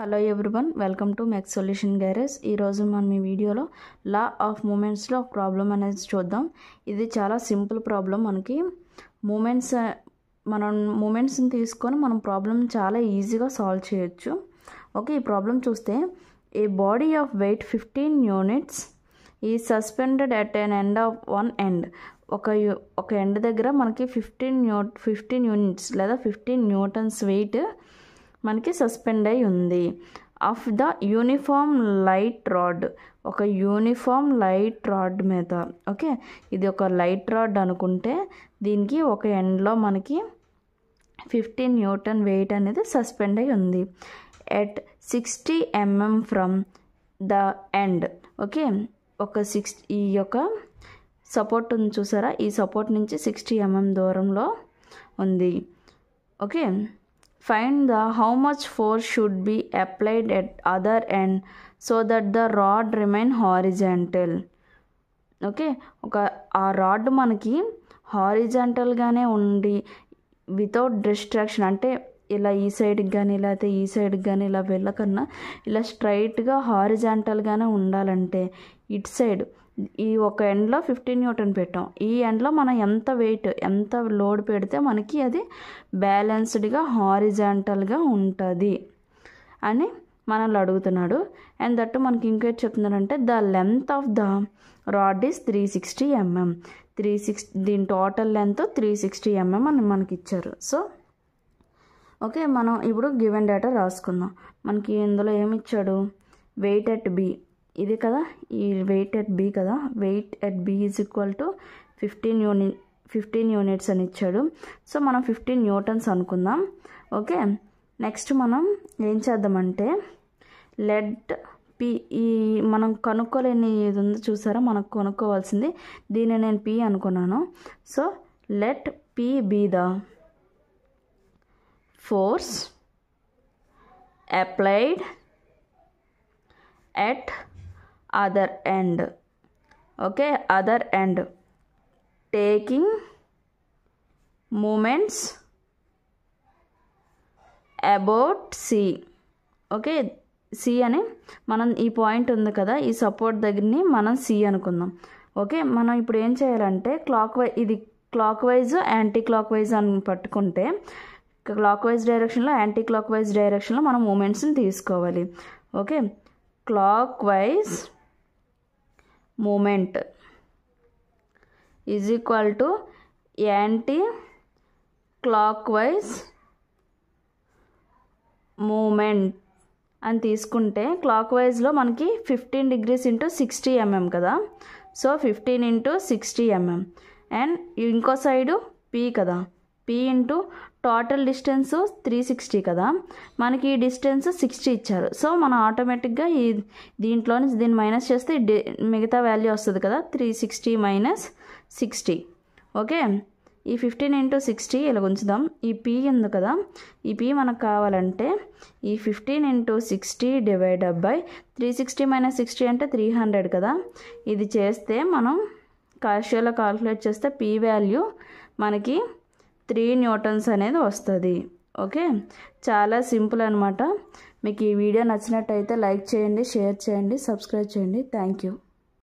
Hello everyone, welcome to maths solution garage. ఈరోజు మనం ఈ వీడియోలో లా ఆఫ్ మూమెంట్స్లో ఒక ప్రాబ్లం అనేది చూద్దాం. ఇది చాలా సింపుల్ ప్రాబ్లం. మనకి మూమెంట్స్ని తీసుకొని మనం ప్రాబ్లం చాలా ఈజీగా సాల్వ్ చేయొచ్చు. ఓకే, ఈ ప్రాబ్లం చూస్తే ఏ బాడీ ఆఫ్ వెయిట్ 15 యూనిట్స్ ఈ suspended at an end of one end. ఒక ఎండ్ దగ్గర మనకి 15 యూనిట్స్ లేదా 15 న్యూటన్స్ వెయిట్ మనకి సస్పెండ్ అయి ఉంది. Of the uniform light rod, ఒక యూనిఫామ్ లైట్ రాడ్ మీద. ఓకే, ఇది ఒక లైట్ రాడ్ అనుకుంటే దీనికి ఒక ఎండ్లో మనకి 15 న్యూటన్ వెయిట్ అనేది సస్పెండ్ అయి ఉంది. At 60 mm from the end. Okay, ఈ యొక్క సపోర్ట్ ఉంది చూసారా, ఈ సపోర్ట్ నుంచి 60 mm దూరంలో ఉంది. Okay, find the how much force should be applied at other end so that the rod remain horizontal. Okay, ఆ రాడ్ మనకి హారిజాంటల్గానే ఉండి వితౌట్ డిస్ట్రాక్షన్, అంటే ఇలా ఈ సైడ్కి కానీ లేకపోతే ఈ సైడ్కి కానీ ఇలా వెళ్ళకన్నా ఇలా స్ట్రైట్గా హారిజాంటల్గానే ఉండాలంటే ఇటు సైడ్ ఈ ఒక ఎండ్లో 15 న్యూటన్ పెట్టాం. ఈ ఎండ్లో మనం ఎంత లోడ్ పెడితే మనకి అది బ్యాలెన్స్డ్గా హారిజాంటల్గా ఉంటుంది అని మనల్ని అడుగుతున్నాడు. అండ్ దట్టు మనకి ఇంకేట్ చెప్తున్నారంటే the length of the rod is 360 mm. దీని టోటల్ లెంత్ 360 mm అని మనకి ఇచ్చారు. సో ఓకే, మనం ఇప్పుడు గివెన్ డేటా రాసుకుందాం. మనకి ఇందులో ఏమి ఇచ్చాడు, వెయిట్ ఎట్ బి ఇది కదా, ఈ వెయిట్ ఎట్ బి కదా, weight at B is equal to 15 units అని ఇచ్చాడు. సో మనం 15 న్యూటన్స్ అనుకుందాం. ఓకే, నెక్స్ట్ మనం ఏం చేద్దామంటే లెట్ పి, ఈ మనం కనుక్కోలేని ఇది ఉంది చూసారా, మనకు కొనుక్కోవాల్సింది, దీన్ని నేను పి అనుకున్నాను. So let P be the force applied at other end. Okay, other end taking moments about C. Okay, C అని మనం ఈ పాయింట్ ఉంది కదా, ఈ సపోర్ట్ దగ్గరని మనం సి అనుకుందాం. ఓకే, మనం ఇప్పుడు ఏం చేయాలంటే ఇది clockwise anticlockwise అని పట్టుకుంటే క్లాక్ వైజ్ డైరెక్షన్లో యాంటీ క్లాక్ వైజ్ డైరెక్షన్లో మనం మూమెంట్స్ని తీసుకోవాలి. Okay, clock wise moment is equal to anti clock wise moment అని తీసుకుంటే క్లాక్ వైజ్లో మనకి 15 degrees into 60 mm కదా. సో 15 into 60 mm అండ్ ఇంకో సైడు పి కదా, పి ఇంటూ టోటల్ డిస్టెన్స్ 360 కదా, మనకి ఈ డిస్టెన్స్ 60 ఇచ్చారు. సో మనం ఆటోమేటిక్గా దీంట్లో నుంచి దీన్ని మైనస్ చేస్తే మిగతా వాల్యూ వస్తుంది కదా, 360 minus 60. ఓకే, ఈ 15 into 60 ఇలా ఉంచుదాం. ఈ పి ఉంది కదా, ఈ పి మనకు కావాలంటే ఈ 15 into 60 డివైడెడ్ బై 360 minus 60 అంటే 300 కదా. ఇది చేస్తే మనం క్యాషియోలో కాల్కులేట్ చేస్తే పి వాల్యూ మనకి 3 న్యూటన్స్ అనేది వస్తుంది. ఓకే, చాలా సింపుల్ అనమాట. మీకు ఈ వీడియో నచ్చినట్టయితే లైక్ చేయండి, షేర్ చేయండి, సబ్స్క్రైబ్ చేయండి. Thank you.